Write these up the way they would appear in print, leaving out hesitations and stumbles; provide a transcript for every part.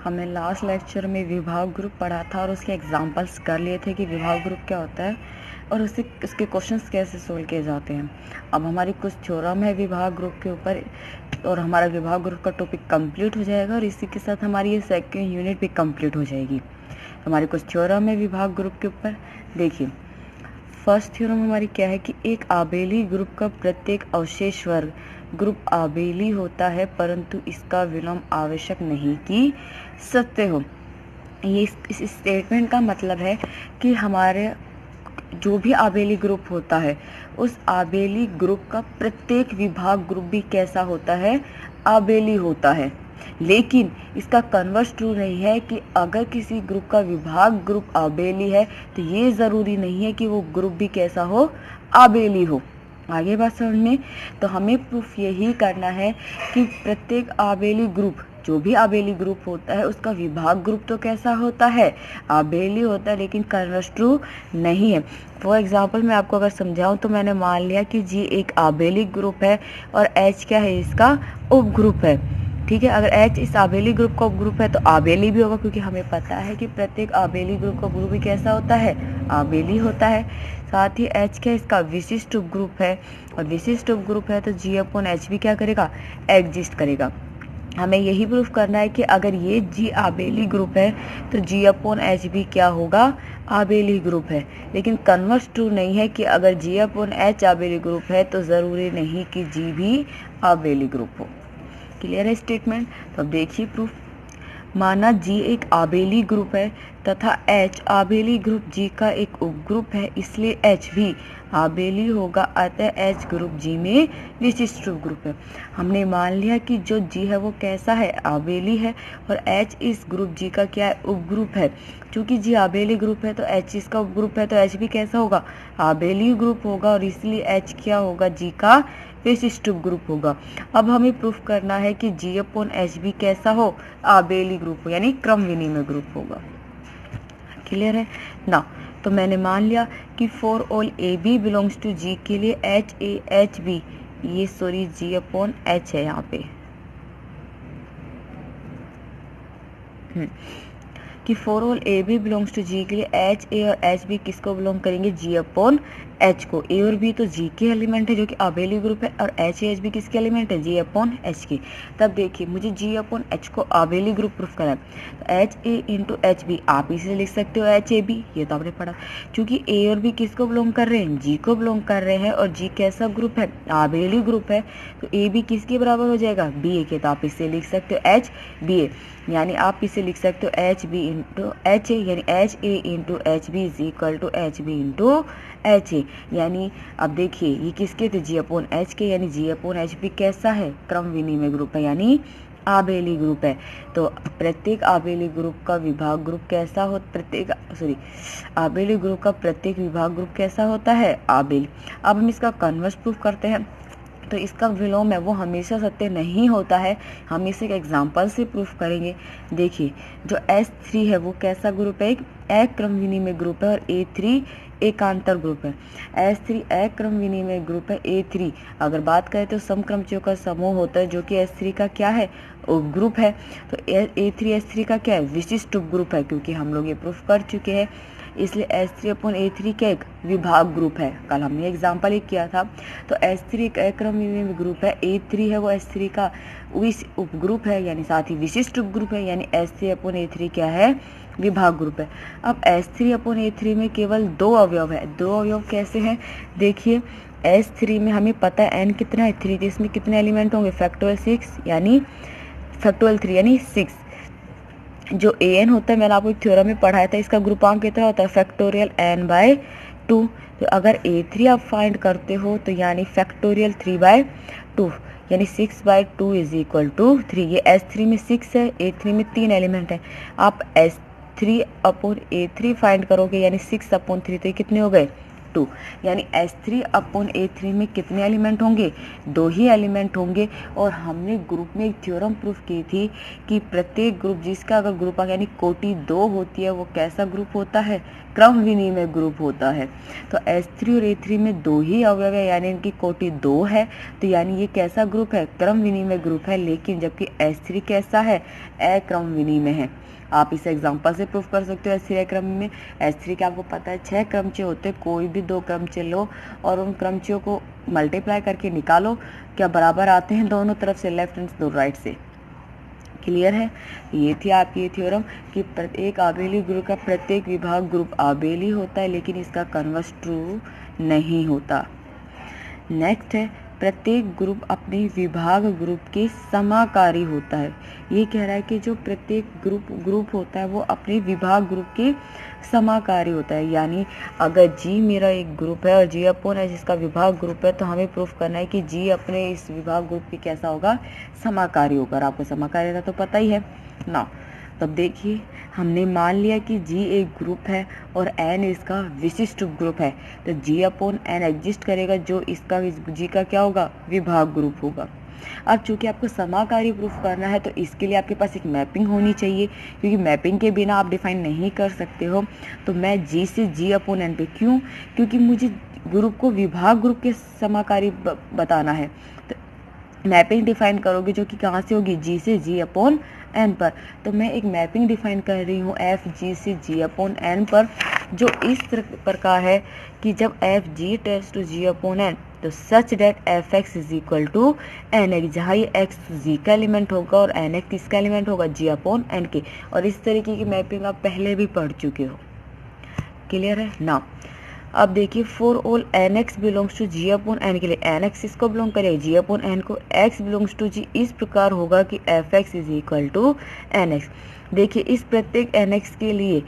हमने last lecture में विभाग ग्रुप पढ़ा था और उसके एग्जांपल्स कर लिए थे कि विभाग ग्रुप क्या होता है और उसके क्वेश्चंस कैसे सोल्व किए जाते हैं। अब हमारी कुछ थ्योरम है विभाग ग्रुप के ऊपर और हमारा विभाग ग्रुप का टॉपिक कंप्लीट हो जाएगा और इसी के साथ हमारी ये सेकेंड यूनिट भी कंप्लीट हो जाएगी। हमारी कुछ थ्योरम है विभाग ग्रुप के ऊपर। देखिए, फर्स्ट थ्योरम हमारी क्या है कि एक आबेली ग्रुप का प्रत्येक अवशेष वर्ग ग्रुप आबेली होता है, परंतु इसका विलोम आवश्यक नहीं कि सत्य हो। ये इस स्टेटमेंट का मतलब है कि हमारे जो भी आबेली ग्रुप होता है उस आबेली ग्रुप का प्रत्येक विभाग ग्रुप भी कैसा होता है, आबेली होता है। लेकिन इसका कन्वर्स ट्रू नहीं है कि अगर किसी ग्रुप का विभाग ग्रुप आबेली है तो ये ज़रूरी नहीं है कि वो ग्रुप भी कैसा हो, आबेली हो। आगे बात समझ में, तो हमें प्रूफ यही करना है कि प्रत्येक आबेली ग्रुप, जो भी आबेली ग्रुप होता है उसका विभाग ग्रुप तो कैसा होता है, आबेली होता है, लेकिन कन्वर्स ट्रू नहीं है। फॉर एग्जाम्पल मैं आपको अगर समझाऊं तो मैंने मान लिया कि जी एक आबेली ग्रुप है और एच क्या है, इसका उप ग्रुप है। ठीक है, अगर एच इस आबेली ग्रुप का उपग्रुप है तो आबेली भी होगा, क्योंकि हमें पता है कि प्रत्येक आबेली ग्रुप का ग्रुप भी कैसा होता है, आबेली होता है। साथ ही एच क्या इसका विशिष्ट उपग्रुप है और विशिष्ट उपग्रुप है तो जी अपॉन एच भी क्या करेगा, एग्जिस्ट करेगा। हमें यही प्रूफ करना है कि अगर ये जी आबेली ग्रुप है तो जी अपॉन एच भी क्या होगा, आबेली ग्रुप है। लेकिन कन्वर्स ट्रू नहीं है कि अगर जी अपॉन एच आबेली ग्रुप है तो ज़रूरी नहीं कि जी भी आबेली ग्रुप हो। क्लियर है स्टेटमेंट। तो अब देखिए प्रूफ। माना जी एक आबेली ग्रुप है तथा एच आबेली ग्रुप जी का एक उपग्रुप है, इसलिए एच भी आबेली होगा, अतः एच ग्रुप जी में विशिष्ट उपग्रुप है। हमने मान लिया कि जो जी है वो कैसा है, आबेली है और एच इस ग्रुप जी का क्या है, उपग्रुप है। क्योंकि जी आबेली ग्रुप है तो एच इसका उपग्रुप है तो एच भी कैसा होगा, आबेली ग्रुप होगा और इसलिए एच क्या होगा, जी का विशिष्ट ग्रुप होगा। अब हमें प्रूफ करना है कि जी अपॉन एच भी कैसा हो, आबेली ग्रुप हो, यानी क्रम विनिमय ग्रुप होगा। क्लियर है ना। तो मैंने मान लिया कि for all A B belongs to G के लिए एच ए एच बी, ये सॉरी जी अपॉन एच है यहाँ पे, कि for all A B belongs to G के लिए एच ए और एच बी किसको बिलोंग करेंगे, जी अपॉन एच को। ए और बी तो जी के एलिमेंट है जो कि आबेली ग्रुप है और एच एच बी किसके एलिमेंट है, जी अपॉन एच के। तब देखिए मुझे जी अपॉन एच को आबेली ग्रुप प्रूफ करना है, तो H A into H B आप इसे लिख सकते हो एच ए बी, ये तो आपने पढ़ा। क्योंकि ए और बी किसको बिलोंग कर रहे हैं, जी को बिलोंग कर रहे हैं और जी कैसा ग्रुप है, आबेली ग्रुप है, तो ए बी किसके बराबर हो जाएगा, बी ए के। तो आप इसे लिख सकते हो एच बी ए, यानी आप इसे लिख सकते हो H B into H A, यानी H A into H B is equal to H B into H A. यानी अब देखिए ये किसके थे, जी अपॉन एच के, यानी जी अपॉन एच बी कैसा है, क्रम विनिमय ग्रुप है, यानी आबेली ग्रुप है। तो प्रत्येक आबेली ग्रुप का विभाग ग्रुप कैसा हो, आबेली ग्रुप का प्रत्येक विभाग ग्रुप कैसा होता है, आबेली। अब हम इसका कन्वर्स प्रूफ करते हैं। तो इसका विलोम है वो हमेशा सत्य नहीं होता है, हम इसे एक एग्जाम्पल से प्रूफ करेंगे। देखिए जो S3 है वो कैसा ग्रुप है, एक क्रम विनिमय ग्रुप है और A3 एकांतर ग्रुप है। S3 एक क्रम विनिमय ग्रुप है, A3 अगर बात करें तो समक्रमचियों का समूह होता है जो कि S3 का क्या है, उपग्रुप है। तो A3 S3 का क्या है, विशिष्ट उपग्रुप है, क्योंकि हम लोग ये प्रूफ कर चुके हैं। इसलिए S3 अपॉन A3 क्या एक विभाग ग्रुप है, कल हमने एग्जाम्पल ही किया था। तो S3 एक क्रम विनिमय ग्रुप है, A3 है वो S3 का उपग्रुप है, यानी साथ ही विशिष्ट उपग्रुप है, यानी S3 अपॉन A3 क्या है, विभाग ग्रुप है। अब S3 अपॉन A3 में केवल दो अवयव है। दो अवयव कैसे हैं, देखिए S3 में हमें पता है n कितना है, 3, इसमें कितने एलिमेंट होंगे, फैक्टोरियल 6 यानी फैक्टोरियल 3 यानी 6। जो an होता है मैंने आपको थ्योरम में पढ़ाया था, इसका ग्रुपांक कितना होता है, फैक्टोरियल n/2। तो अगर A3 आप फाइंड करते हो तो यानी फैक्टोरियल 3/2 यानी 6/2 इज इक्वल टू 3। ये S3 में 6 है, A3 में 3 एलिमेंट है। आप S3 अपॉन A3 फाइंड करोगे यानी 6 अपॉन 3, तो ये कितने हो गए, 2, यानी H3/A3 में कितने एलिमेंट होंगे, 2 ही एलिमेंट होंगे। और हमने ग्रुप में एक थ्योरम प्रूफ की थी कि प्रत्येक ग्रुप जिसका अगर ग्रुप यानी कोटि 2 होती है वो कैसा ग्रुप होता है, क्रम विनिमय ग्रुप होता है। तो H3 और A3 में 2 ही अवयव है यानी इनकी कोटि 2 है, तो यानी ये कैसा ग्रुप है, क्रम विनिमय ग्रुप है। लेकिन जबकि H3 कैसा है, अक्रम विनिमय है। आप इसे एग्जांपल से प्रूफ कर सकते हो। H3 क्रम में, H3 के आपको पता है 6 क्रमचय होते हैं, कोई भी 2 क्रमचय लो और उन क्रमचयों को मल्टीप्लाई करके निकालो, क्या बराबर आते हैं दोनों तरफ से, लेफ्ट एंड राइट से। क्लियर है। ये थी आपकी थ्योरम कि प्रत्येक आबेली ग्रुप का प्रत्येक विभाग ग्रुप आबेली होता है, लेकिन इसका कन्वर्स ट्रू नहीं होता। नेक्स्ट है प्रत्येक ग्रुप अपने विभाग ग्रुप के समाकारी होता है। ये कह रहा है कि जो प्रत्येक ग्रुप होता है वो अपने विभाग ग्रुप के समाकारी होता है। यानी अगर G मेरा एक ग्रुप है और G/H इसका विभाग ग्रुप है, तो हमें प्रूफ करना है कि G अपने इस विभाग ग्रुप के कैसा होगा, समाकारी होगा। और आपको समाकारी का तो पता ही है ना। तब देखिए हमने मान लिया कि G एक ग्रुप है और N इसका विशिष्ट ग्रुप है, तो G/N एग्जिस्ट करेगा जो इसका G का क्या होगा, विभाग ग्रुप होगा। अब चूंकि आपको समाकारी प्रूफ करना है तो इसके लिए आपके पास एक मैपिंग होनी चाहिए, क्योंकि मैपिंग के बिना आप डिफाइन नहीं कर सकते हो। तो मैं G से G/N पे, क्यों, क्योंकि मुझे ग्रुप को विभाग ग्रुप के समाकारी बताना है। तो मैपिंग डिफाइन करोगे जो कि कहाँ से होगी, G से G/N पर। तो मैं एक मैपिंग डिफाइन कर रही हूँ FG से G/N पर, जो इस प्रकार है कि जब FG टेंड्स टू G/N तो such that Fx is equal to Nx, जहाँ ये x G का एलिमेंट होगा और Nx किसका एलिमेंट होगा, G/N के। और इस तरीके की मैपिंग आप पहले भी पढ़ चुके हो। क्लियर है ना। अब देखिए for all Nx belongs to G/N के लिए Nx किसको बिलोंग करेगा, G/N को। X बिलोंग्स टू G इस प्रकार होगा कि Fx is equal to Nx। देखिए इस प्रत्येक Nx के लिए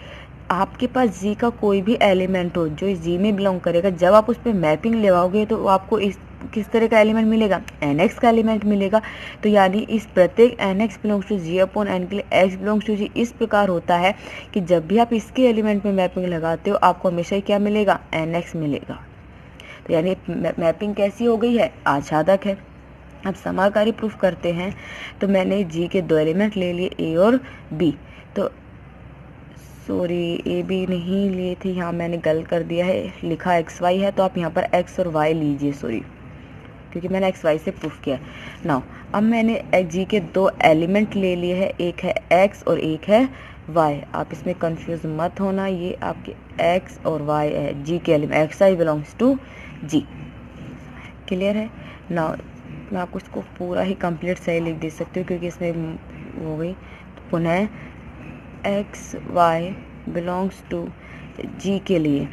आपके पास G का कोई भी एलिमेंट हो जो इस G में बिलोंग करेगा, जब आप उस पर मैपिंग लगाओगे तो आपको इस किस तरह का एलिमेंट मिलेगा, Nx का एलिमेंट मिलेगा। तो यानी इस प्रत्येक Nx बिलोंग्स टू G/N के लिए X बिलोंग्स टू G इस प्रकार होता है कि जब भी आप इसके एलिमेंट में मैपिंग लगाते हो आपको हमेशा ही क्या मिलेगा, Nx मिलेगा। तो यानी मैपिंग कैसी हो गई है, आच्छादक है। अब समाकारी प्रूफ करते हैं। तो मैंने G के 2 एलिमेंट ले लिए A और B। तो सॉरी A B नहीं लिए थे, यहाँ मैंने गलत कर दिया है, लिखा XY है, तो आप यहाँ पर X और Y लीजिए, सॉरी, क्योंकि मैंने XY से प्रूफ किया। नाउ अब मैंने G के 2 एलिमेंट ले लिए हैं, एक है X और एक है Y। आप इसमें कंफ्यूज मत होना, ये आपके X और Y है, G के element, XY belongs to G। Clear है। नाउ मैं आपको इसको पूरा ही कंप्लीट सही लिख दे सकती हूँ क्योंकि इसमें हो गई। तो पुनः XY बिलोंग्स टू G के लिए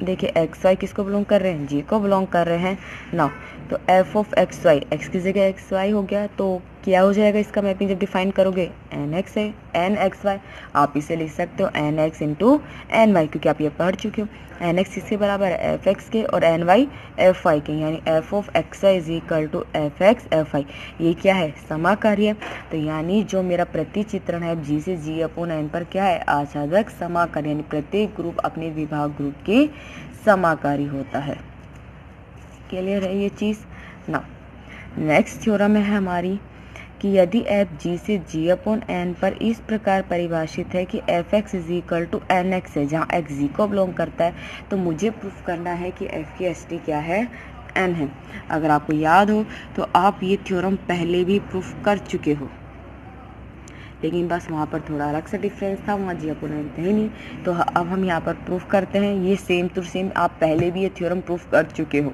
देखिए XY किसको बिलोंग कर रहे हैं, G को बिलोंग कर रहे हैं। नाउ तो F ऑफ XY, X की जगह XY हो गया, तो क्या हो जाएगा इसका मैपिंग जब डिफाइन करोगे, Nx है, NXY। आप इसे लिख सकते हो Nx इंटू NY, क्योंकि आप ये पढ़ चुके हो। Nx इसके बराबर है Fx के और Ny Fy के, यानी F of XY is equal to Fx Fy। ये क्या है, समाकारी है। तो यानी जो मेरा प्रतिचित्रण है G से G/N पर क्या है, आच्छादक समाकारी, यानी प्रत्येक ग्रुप अपने विभाग ग्रुप के समाकारी होता है। क्लियर है ये चीज़ ना। नेक्स्ट थ्योरम है हमारी कि यदि f G से G/N पर इस प्रकार परिभाषित है कि Fx is equal to Nx है, जहाँ x G को बिलोंग करता है, तो मुझे प्रूफ करना है कि f की ST क्या है, N है। अगर आपको याद हो तो आप ये थ्योरम पहले भी प्रूफ कर चुके हो, लेकिन बस वहाँ पर थोड़ा अलग सा डिफरेंस था, वहाँ G/N थे ही नहीं। तो अब हम यहाँ पर प्रूफ करते हैं, ये सेम टू सेम आप पहले भी ये थ्योरम प्रूफ कर चुके हो।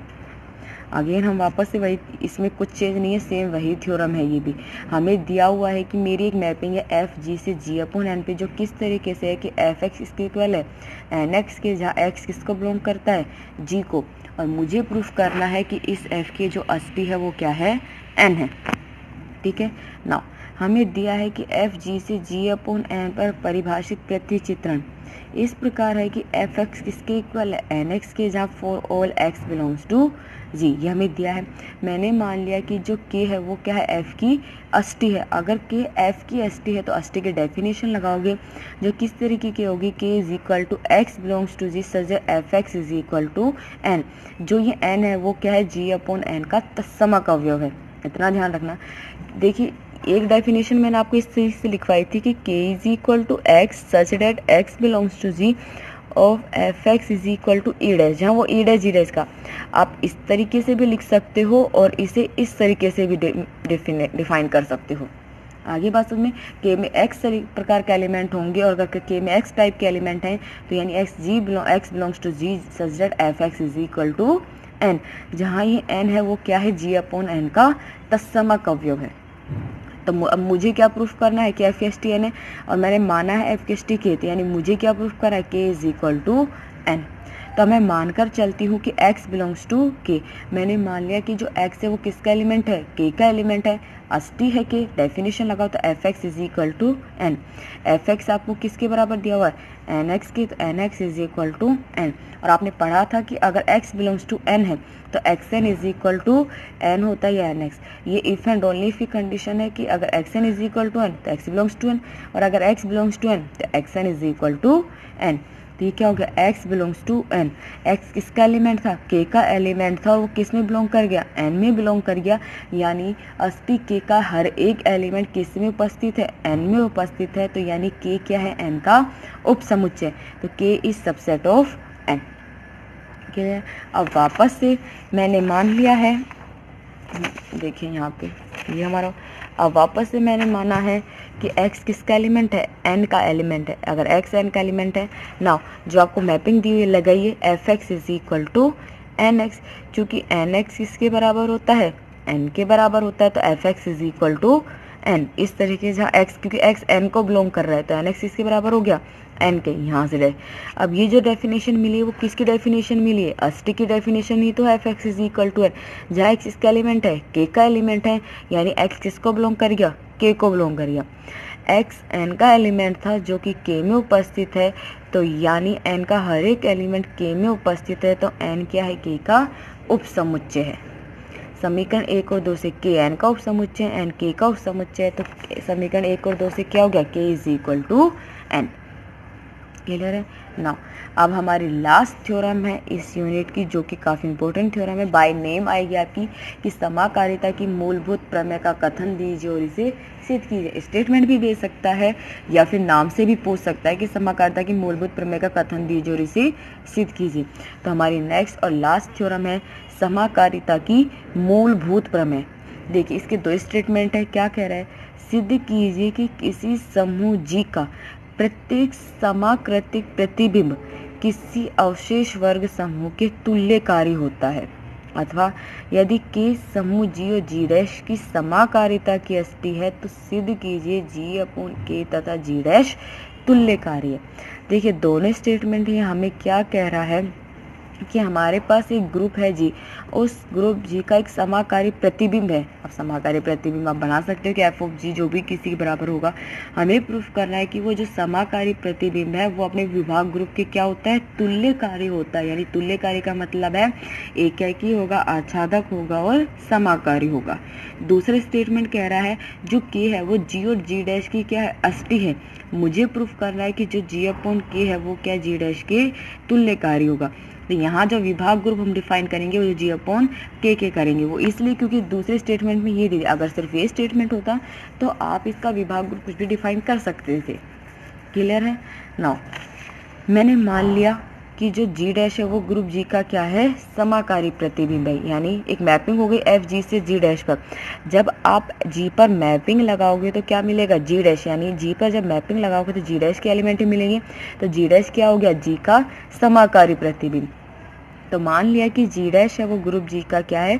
अगेन हम वापस से वही, इसमें कुछ चेंज नहीं है, सेम वही थ्योरम है। ये भी हमें दिया हुआ है कि मेरी एक मैपिंग है F G से G/N पे, जो किस तरीके से है कि Fx इसके इक्वल है Nx के, जहाँ x किसको बिलोंग करता है, G को। और मुझे प्रूफ करना है कि इस f के जो ST है वो क्या है, N है। ठीक है ना। हमें दिया है कि एफ जी से जी अपॉन एन पर परिभाषित प्रतिचित्रण इस प्रकार है कि एफ एक्स किसके इक्वल है, एन एक्स के, जहाँ for all X belongs to G, ये हमें दिया है। मैंने मान लिया कि जो के है वो क्या है, एफ की अष्टी है। अगर के एफ की अष्टी है तो अष्टी की डेफिनेशन लगाओगे जो किस तरीके की होगी, k is equal to x belongs to G such f x is equal to n. जो ये एन है वो क्या है, जी अपॉन एन का तत्समक अवयव है, इतना ध्यान रखना। देखिए एक डेफिनेशन मैंने आपको इस तरीके से लिखवाई थी कि k is equal to x such that x belongs to G of f x is equal to E dash, जहाँ वो ई डैश जी डैश का आप इस तरीके से भी लिख सकते हो और इसे इस तरीके से भी डिफाइन कर सकते हो। आगे बात समझ में, के में एक्स प्रकार के एलिमेंट होंगे और अगर के में एक्स टाइप के एलिमेंट हैं तो यानी x belongs to G such that f x is equal to n, जहाँ ये एन है वो क्या है, जी अपॉन एन का तत्समक अवयव है। तो अब मुझे क्या प्रूफ करना है कि एफ एस टी एन है और मैंने माना है एफ एस टी के, तो यानी मुझे क्या प्रूफ करना है, के इज इक्वल टू एन। तो मैं मानकर चलती हूँ कि x बिलोंग्स टू के। मैंने मान लिया कि जो x है वो किसका एलिमेंट है, k का एलिमेंट है, अष्टी है के, डेफिनेशन लगाओ तो f x is equal to n. F x आपको किसके बराबर दिया हुआ है, एन एक्स के, तो n x is equal to n. और आपने पढ़ा था कि अगर x बिलोंग्स टू एन है तो x n is equal to n होता है या एन एक्स। ये इफ एंड ओनली इफ की कंडीशन है कि अगर x n is equal to n तो एक्स बिलोंग्स टू एन, और अगर x बिलोंग्स टू एन तो x n is equal to n. तो ये क्या हो गया, x belongs to n. x किसका एलिमेंट था, k का एलिमेंट था और वो किस में बिलोंग कर गया, n में बिलोंग कर गया। यानी अष्टी k का हर एक एलिमेंट किस में उपस्थित है, n में उपस्थित है। तो यानी k क्या है, n का उपसमुच्चय। तो k is subset of n। Clear. अब वापस से मैंने मान लिया है, देखिए यहाँ पे ये हमारा, अब वापस से मैंने माना है कि x किसका एलिमेंट है, n का एलिमेंट है। अगर x n का एलिमेंट है, नाउ जो आपको मैपिंग दी हुई लगाइए, f x is equal to n x. चूँकि एन एक्स किसके बराबर होता है, n के बराबर होता है, तो f x is equal to n। इस तरीके से जहाँ x, क्योंकि x n को बिलोंग कर रहा है तो एन एक्स इसके बराबर हो गया n के, यहाँ से अब ये जो डेफिनेशन मिली है वो किसकी डेफिनेशन मिली है, अष्टी की डेफिनेशन ही तो है, f x is equal to n. जहाँ x इसका एलिमेंट है, k का एलिमेंट है, यानी x किसको बिलोंग कर गया, k को बिलोंग कर गया। x n का एलिमेंट था जो कि k में उपस्थित है, तो यानी n का हर एक एलिमेंट k में उपस्थित है, तो n क्या है, k का उपसमुच्चय है। समीकरण 1 और 2 से k n का उपसमुच्चय, n k का उपसमुच्चय है, तो समीकरण 1 और 2 से क्या हो गया, k is equal to n। Clear है। नाउ अब हमारी लास्ट थ्योरम है इस यूनिट की, जो कि काफ़ी इंपॉर्टेंट थ्योरम है। बाय नेम आएगी आपकी कि समाकारिता की मूलभूत प्रमेय का कथन दीजिए और इसे सिद्ध कीजिए। स्टेटमेंट भी दे सकता है या फिर नाम से भी पूछ सकता है कि समाकारिता की मूलभूत प्रमेय का कथन दीजिए और इसे सिद्ध कीजिए। तो हमारी नेक्स्ट और लास्ट थ्योरम है समाकारिता की मूलभूत प्रमेय। देखिए इसके दो स्टेटमेंट है। क्या कह रहा है, सिद्ध कीजिए कि किसी समूह जी का प्रत्येक समाकृतिक प्रतिबिंब किसी अवशेष वर्ग समूह के तुल्यकारी होता है, अथवा यदि के समूह जी और जी डैश की समाकारिता की अष्टी है तो सिद्ध कीजिए जी अपॉन के तथा जी डैश तुल्यकारी है। देखिए दोनों स्टेटमेंट ही हमें क्या कह रहा है कि हमारे पास एक ग्रुप है जी, उस ग्रुप जी का एक समाकारी प्रतिबिंब है। अब समाकारी प्रतिबिंब आप बना सकते हो कि एफ ऑफ जी जो भी किसी के बराबर होगा। हमें प्रूफ करना है कि वो जो समाकारी प्रतिबिंब है वो अपने विभाग ग्रुप के क्या होता है, तुल्यकारी होता है। यानी तुल्यकारी का मतलब है एकाकी होगा, आच्छादक होगा और समाकारी होगा। दूसरा स्टेटमेंट कह रहा है जो के है वो जी और जी डैश की क्या है, अष्टी है। मुझे प्रूफ करना है कि जो जी अपॉन के है वो क्या जी डैश के तुल्यकारी होगा। तो यहाँ जो विभाग ग्रुप हम डिफाइन करेंगे वो जी अपॉन के करेंगे। वो इसलिए क्योंकि दूसरे स्टेटमेंट में ये दिया, अगर सिर्फ ये स्टेटमेंट होता तो आप इसका विभाग ग्रुप कुछ भी डिफाइन कर सकते थे। क्लियर है। नाउ मैंने मान लिया कि जो जी डैश है वो ग्रुप जी का क्या है, समाकारी प्रतिबिंब है। यानी एक मैपिंग हो गई एफ जी से जी डैश पर। जब आप जी पर मैपिंग लगाओगे तो क्या मिलेगा, जी डैश। यानी जी पर जब मैपिंग लगाओगे तो जी डैश के एलिमेंट ही मिलेंगे। तो जी डैश क्या हो गया, जी का समाकारी प्रतिबिंब। तो मान लिया कि जी डैश है वो ग्रुप जी का क्या है,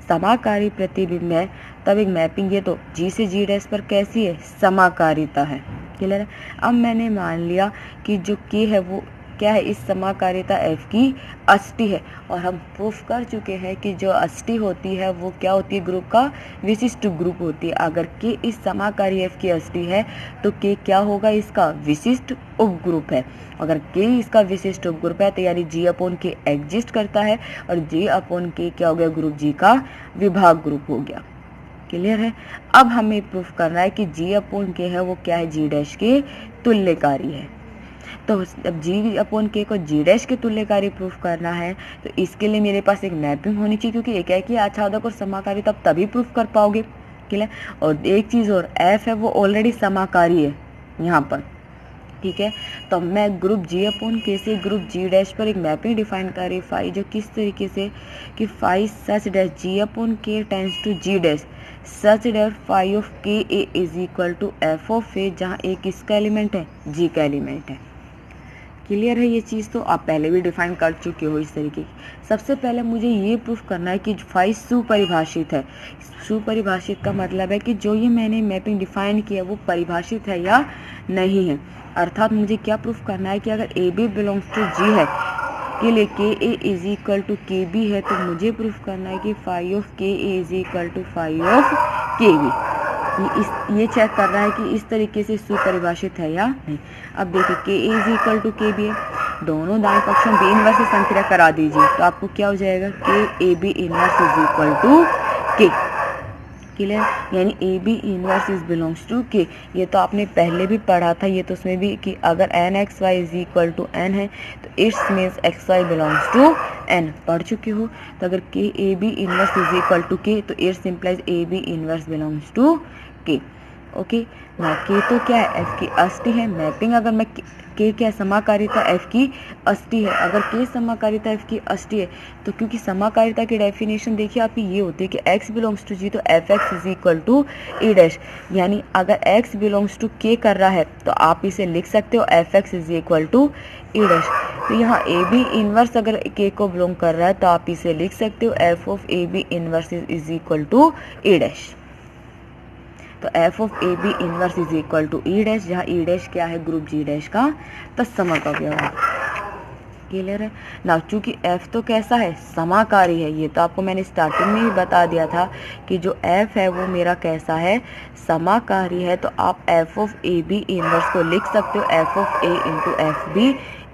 समाकारी प्रतिबिंब है। तब एक मैपिंग ये तो जी से जी डैश पर कैसी है, समाकारिता है। क्लियर है। अब मैंने मान लिया कि जो के है वो क्या है, इस समाकारिता f की अष्टी है। और हम प्रूफ कर चुके हैं कि जो अष्टी होती है वो क्या होती है, ग्रुप का विशिष्ट ग्रुप होती है। अगर k इस समाकारी f की अष्टी है तो k क्या होगा, इसका विशिष्ट उपग्रुप है। अगर k इसका विशिष्ट उपग्रुप है तो यानी G/K एग्जिस्ट करता है, और G/K क्या हो गया, ग्रुप G का विभाग ग्रुप हो गया। क्लियर है। अब हमें प्रूफ करना है कि G/K है वो क्या है, G' के तुल्यकारी है। तो अब G/K को G' के तुल्यकारी प्रूफ करना है तो इसके लिए मेरे पास एक मैपिंग होनी चाहिए, क्योंकि एक है कि आच्छादक और समाकारी तब तभी प्रूफ कर पाओगे। क्लियर। और एक चीज़ और, f है वो ऑलरेडी समाकारी है यहाँ पर, ठीक है। तो मैं ग्रुप G/K से ग्रुप G' पर एक मैपिंग डिफाइन कर रही फाई, जो किस तरीके से कि phi such dash G/K tends to G' such dash phi of K A is equal to f of A, जहाँ A किसका एलिमेंट है, G का एलिमेंट है। क्लियर है। ये चीज़ तो आप पहले भी डिफाइन कर चुके हो इस तरीके की। सबसे पहले मुझे ये प्रूफ करना है कि फाई सुपरिभाषित है। सुपरिभाषित का मतलब है कि जो ये मैंने मैपिंग डिफाइन किया वो परिभाषित है या नहीं है। अर्थात मुझे क्या प्रूफ करना है कि अगर ए बी बिलोंग्स टू जी है के लिए के A is equal to K B है, तो मुझे प्रूफ करना है कि phi of K A is equal to phi of के बी। ये चेक कर रहा है कि इस तरीके से सुपरिभाषित है या नहीं। अब देखिए के A is equal to K B है, दोनों दाएं पक्षों में बी इनवर्स से संक्रिया करा दीजिए तो आपको क्या हो जाएगा, के A B inverse is equal to k. Clear. यानी A B inverse is belongs to k. ये तो आपने पहले भी पढ़ा था, ये तो उसमें भी कि अगर n x y is equal to n है तो it's means x y belongs to n, पढ़ चुके हो। तो अगर k A B inverse is equal to के तो it's implies a B inverse belongs to k. Okay ना, के तो क्या है, एफ की अष्टी है। मैपिंग अगर मैं के क्या समाकारिता एफ की अष्टी है, अगर के समाकारिता एफ की अष्टी है तो क्योंकि समाकारिता की डेफिनेशन देखिए आपकी ये होती है कि x बिलोंग्स टू जी तो f x is equal to A dash. यानी अगर x बिलोंग्स टू के कर रहा है तो आप इसे लिख सकते हो f x is equal to A dash. तो यहाँ ए बी इनवर्स अगर के को बिलोंग कर रहा है तो आप इसे लिख सकते हो F of A B inverse is equal to A dash. तो F of A B inverse is equal to E dash, जहाँ ई डैश क्या है, ग्रुप जी डैश का तत्समक अवयव है। क्लियर है ना। चूंकि एफ तो कैसा है, समाकारी है, ये तो आपको मैंने स्टार्टिंग में ही बता दिया था कि जो एफ है वो मेरा कैसा है, समाकारी है। तो आप f of A B inverse को लिख सकते हो F of A into f b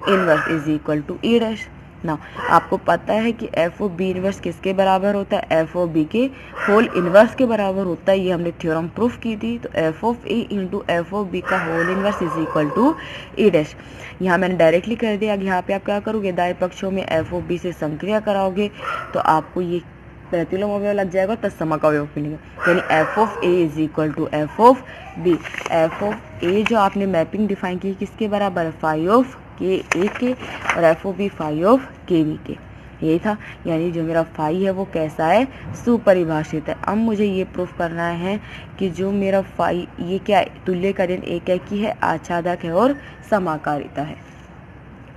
inverse is equal to E dash ना। आपको पता है कि एफ ऑफ बी इनवर्स किसके बराबर होता है, एफ ऑफ बी के होल इनवर्स के बराबर होता है। ये हमने थ्योरम प्रूफ की थी। तो F of A into F of B का whole inverse is equal to A dash. यहाँ मैंने डायरेक्टली कर दिया। यहाँ पे आप क्या करोगे, दाएं पक्षों में एफ ऑफ बी से संक्रिया कराओगे तो आपको ये प्रतिलोम अवयव लग जाएगा, तत्समक अवयव मिलेगा। यानी F of A is equal to F of B. F of A जो आपने मैपिंग डिफाइन की किसके बराबर है, फाई ऑफ के ए के, और F of B phi of के बी के। यही था। यानी जो मेरा फाई है वो कैसा है, सुपरिभाषित है। अब मुझे ये प्रूफ करना है कि जो मेरा फाई ये क्या है, तुल्यकारी एकाकी है, आच्छादक है और समाकारिता है।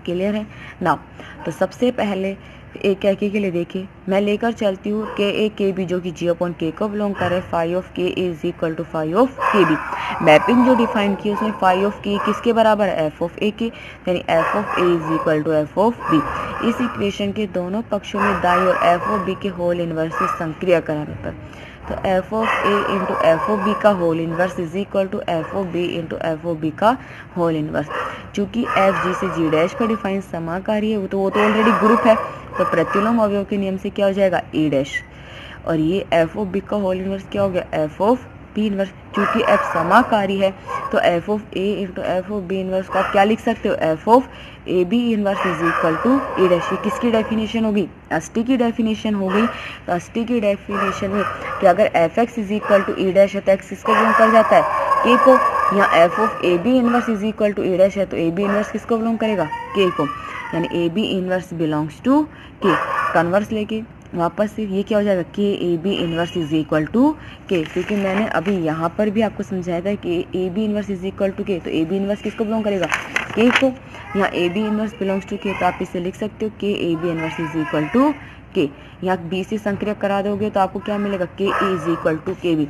क्लियर है ना। तो सबसे पहले एकाकी के लिए देखिए मैं लेकर चलती हूँ के ए के बी जो कि G/K को बिलोंग करे, फाई ऑफ के is equal to phi of के बी। मैपिंग जो डिफाइन की उसमें फाई ऑफ के किसके बराबर है, एफ ऑफ ए के, यानी F of A is equal to F of B. इस इक्वेशन के दोनों पक्षों में दाई और एफ ऑफ बी के होल इनवर्स से संक्रिया कराने पर तो F of A into F of B का whole inverse is equal to F of B into F of B का होल इनवर्स। चूंकि एफ जी से जी डैश का डिफाइन समाकारी है, वो तो ऑलरेडी ग्रुप है, तो प्रतिलोम अवयव के नियम से क्या हो जाएगा, ए डैश। और ये एफ ऑफ बी का होल इनवर्स क्या हो गया, एफ ऑफ बी इनवर्स। चूंकि एफ समाकारी है तो F of A into F of B inverse को आप क्या लिख सकते हो, F of A B inverse is equal to A dash. ये किसकी डेफिनेशन होगी, अष्टी की डेफिनेशन हो गई। तो अष्टी की डेफिनेशन में कि अगर F x is equal to A dash है तो एक्स किसको बिलोंग कर जाता है, के को। यहाँ F of A B inverse is equal to A dash है तो ए बी इनवर्स किसको बिलोंग करेगा, के को। यानी A B inverse belongs to K. Converse लेके वापस से ये क्या हो जाएगा, के A B inverse is equal to K. क्योंकि मैंने अभी यहाँ पर भी आपको समझाया था कि A B inverse is equal to के, तो ए बी इनवर्स किसको बिलोंग करेगा, के को। यहाँ A B inverse belongs to के तो आप इसे लिख सकते हो K A B inverse is equal to K. यहाँ बी से संक्रिया करा दोगे तो आपको क्या मिलेगा, K A is equal to K B.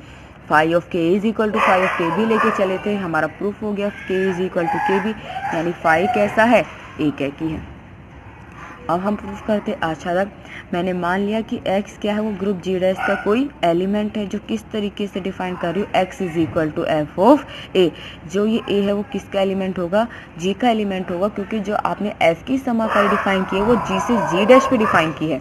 Phi of के is equal to phi of के बी लेके चले थे, हमारा प्रूफ हो गया K is equal to K B. यानी फाई कैसा है, एक है की है। अब हम प्रूफ करते आच्छादक। मैंने मान लिया कि x क्या है, वो ग्रुप G' का कोई एलिमेंट है। जो किस तरीके से डिफाइन कर रही हूँ, x is equal to F of A. जो ये a है वो किसका एलिमेंट होगा, G का एलिमेंट होगा, क्योंकि जो आपने f की समाकारी डिफाइन की है वो G से G' पे डिफाइन की है।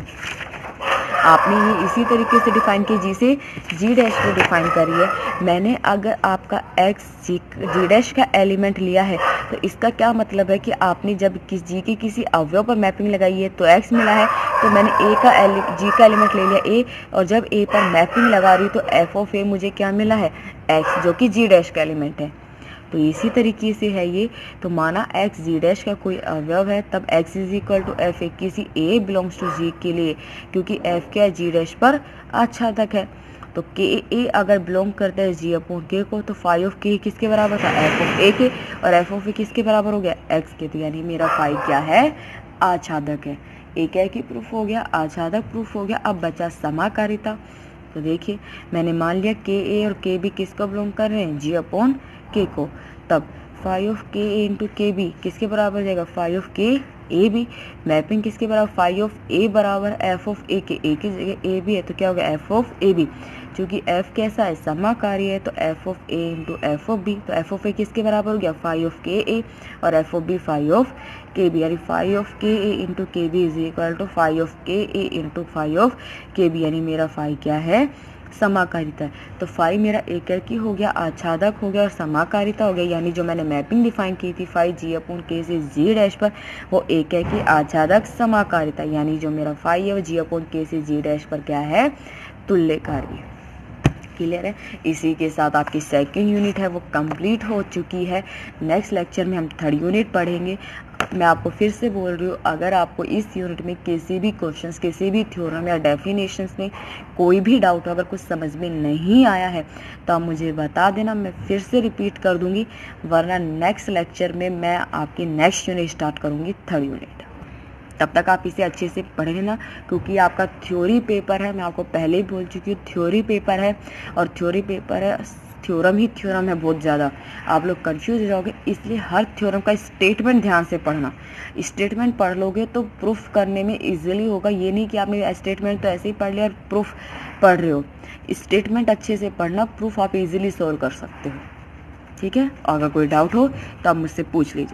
आपने ये इसी तरीके से डिफाइन की, G से G' पे डिफाइन करी है। मैंने अगर आपका x G' का एलिमेंट लिया है तो इसका क्या मतलब है कि आपने जब G की किसी अवयव पर मैपिंग लगाई है तो x मिला है, तो मैंने G का एलिमेंट ले लिया a, और जब a पर मैपिंग लगा रही हूँ तो f ऑफ a मुझे क्या मिला है, x, जो कि G' का एलिमेंट है। तो इसी तरीके से है ये। तो माना x G' का कोई अवयव है, तब x is equal to F A किसी a बिलोंग्स टू G के लिए, क्योंकि f क्या है, G' पर आच्छादक है। तो के ए अगर बिलोंग करता है G अपॉन के को, तो फाई ऑफ के किसके बराबर था, एफ ऑफ ए के, और एफ ऑफ ए किसके बराबर हो गया, x के। तो यानी मेरा फाई क्या है, आच्छादक है। एक है कि प्रूफ हो गया, आच्छादक प्रूफ हो गया। अब बचा समाकारिता। तो देखिए मैंने मान लिया के ए और के बी किसको बिलोंग कर रहे हैं, G अपॉन के को। तब phi of K A into K B किसके बराबर हो जाएगा, phi of K A B. Mapping किसके बराबर, फाई ऑफ ए बराबर एफ ऑफ ए के, ए की जगह ए बी है तो क्या होगा, एफ ऑफ ए बी। क्योंकि एफ कैसा है, समाकारी है, तो F of A into F of B. तो एफ ऑफ ए किसके बराबर हो गया, फाई ऑफ के ए, और F of B phi of के बी। यानी phi of K A into K B is equal to phi of K A into phi of के B. यानी मेरा फाई क्या है, समाकारिता है। तो फाई मेरा एक की हो गया, आच्छादक हो गया और समाकारिता हो गया। यानी जो मैंने मैपिंग डिफाइन की थी फाई G अपॉन के से G' पर, वो एक है कि आच्छादक समाकारिता। यानी जो मेरा फाई है वो G अपॉन के से G' पर क्या है, तुल्यकारी। क्लियर है। इसी के साथ आपकी सेकंड यूनिट है वो कंप्लीट हो चुकी है। नेक्स्ट लेक्चर में हम थर्ड यूनिट पढ़ेंगे। मैं आपको फिर से बोल रही हूँ, अगर आपको इस यूनिट में किसी भी क्वेश्चंस, किसी भी थ्योरम या डेफिनेशंस में कोई भी डाउट, अगर कुछ समझ में नहीं आया है तो आप मुझे बता देना, मैं फिर से रिपीट कर दूंगी। वरना नेक्स्ट लेक्चर में मैं आपकी नेक्स्ट यूनिट स्टार्ट करूँगी, थर्ड यूनिट। तब तक आप इसे अच्छे से पढ़ लेना, क्योंकि आपका थ्योरी पेपर है। मैं आपको पहले ही बोल चुकी हूँ थ्योरी पेपर है, और थ्योरी पेपर है, थ्योरम ही थ्योरम है, बहुत ज़्यादा आप लोग कंफ्यूज हो जाओगे। इसलिए हर थ्योरम का स्टेटमेंट ध्यान से पढ़ना। स्टेटमेंट पढ़ लोगे तो प्रूफ करने में इजीली होगा। ये नहीं कि आपने स्टेटमेंट तो ऐसे ही पढ़ लिया और प्रूफ पढ़ रहे हो। स्टेटमेंट अच्छे से पढ़ना, प्रूफ आप इजीली सॉल्व कर सकते हो। ठीक है, अगर कोई डाउट हो तो आप मुझसे पूछ लीजिए।